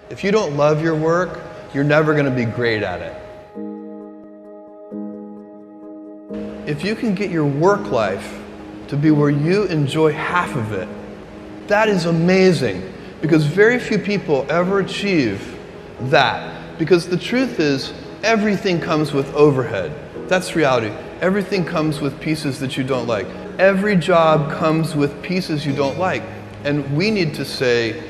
If you don't love your work, you're never going to be great at it. If you can get your work life to be where you enjoy half of it, that is amazing, because very few people ever achieve that. Because the truth is, everything comes with overhead. That's reality. Everything comes with pieces that you don't like. Every job comes with pieces you don't like. And we need to say,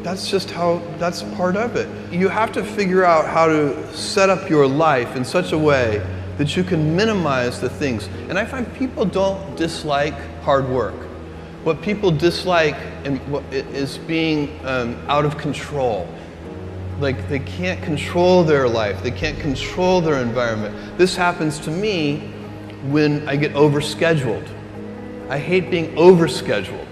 that's part of it. You have to figure out how to set up your life in such a way that you can minimize the things. And I find people don't dislike hard work. What people dislike is being out of control. Like, they can't control their life, they can't control their environment. This happens to me when I get overscheduled. I hate being overscheduled.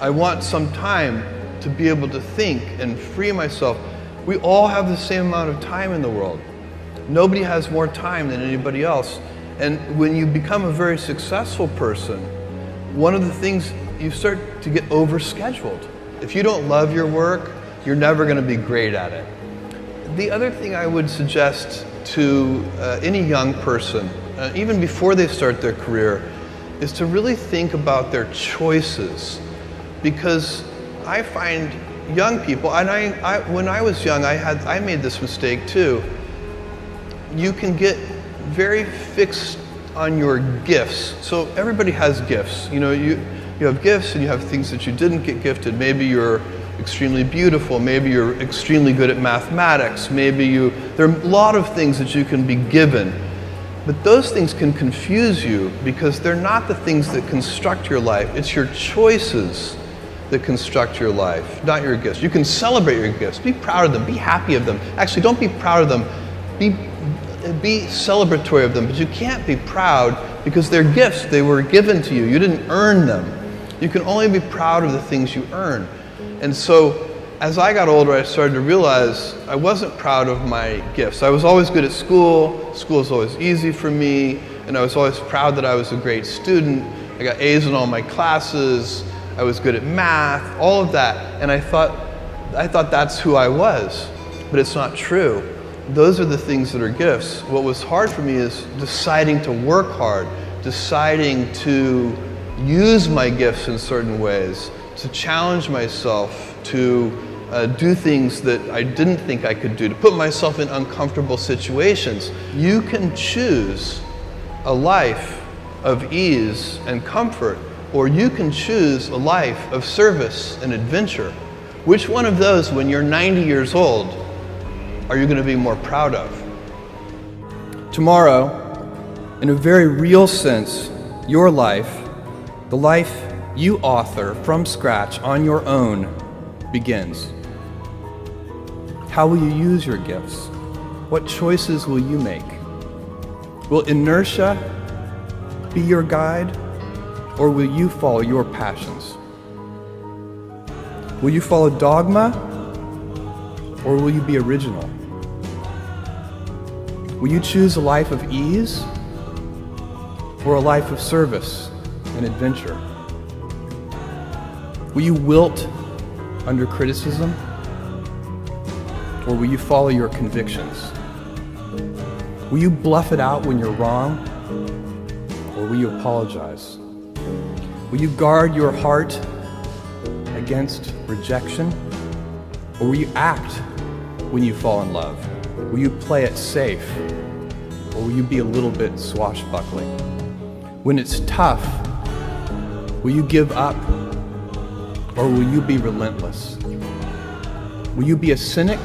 I want some time to be able to think and free myself. We all have the same amount of time in the world. Nobody has more time than anybody else. And when you become a very successful person, one of the things, you start to get overscheduled. If you don't love your work, you're never going to be great at it. The other thing I would suggest to any young person, even before they start their career, is to really think about their choices. Because I find young people, and when I was young, I made this mistake too. You can get very fixed on your gifts. So everybody has gifts. You know, you have gifts and you have things that you didn't get gifted. Maybe you're extremely beautiful, maybe you're extremely good at mathematics, there are a lot of things that you can be given. But those things can confuse you because they're not the things that construct your life. It's your choices that construct your life, not your gifts. You can celebrate your gifts, be proud of them, be happy of them. Actually, don't be proud of them, be celebratory of them, but you can't be proud because they're gifts. They were given to you. You didn't earn them. You can only be proud of the things you earn. And so, as I got older, I started to realize I wasn't proud of my gifts. I was always good at school. School was always easy for me, and I was always proud that I was a great student. I got A's in all my classes. I was good at math, all of that. And I thought that's who I was, but it's not true. Those are the things that are gifts. What was hard for me is deciding to work hard, deciding to use my gifts in certain ways, to challenge myself, to do things that I didn't think I could do, to put myself in uncomfortable situations. You can choose a life of ease and comfort, or you can choose a life of service and adventure. Which one of those, when you're 90 years old, are you going to be more proud of? Tomorrow, in a very real sense, your life, the life you author from scratch on your own, begins. How will you use your gifts? What choices will you make? Will inertia be your guide, or will you follow your passions? Will you follow dogma, or will you be original? Will you choose a life of ease, or a life of service and adventure? Will you wilt under criticism, or will you follow your convictions? Will you bluff it out when you're wrong, or will you apologize? Will you guard your heart against rejection, or will you act when you fall in love? Will you play it safe, or will you be a little bit swashbuckling? When it's tough, will you give up, or will you be relentless? Will you be a cynic,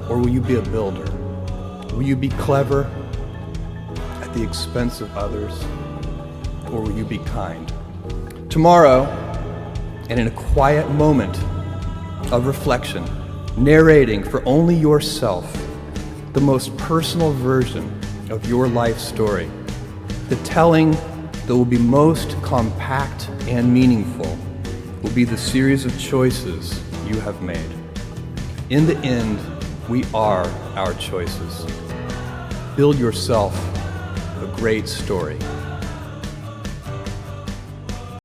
or will you be a builder? Will you be clever at the expense of others, or will you be kind? Tomorrow, and in a quiet moment of reflection, narrating for only yourself the most personal version of your life story, the telling that will be most compact and meaningful will be the series of choices you have made. In the end, we are our choices. Build yourself a great story.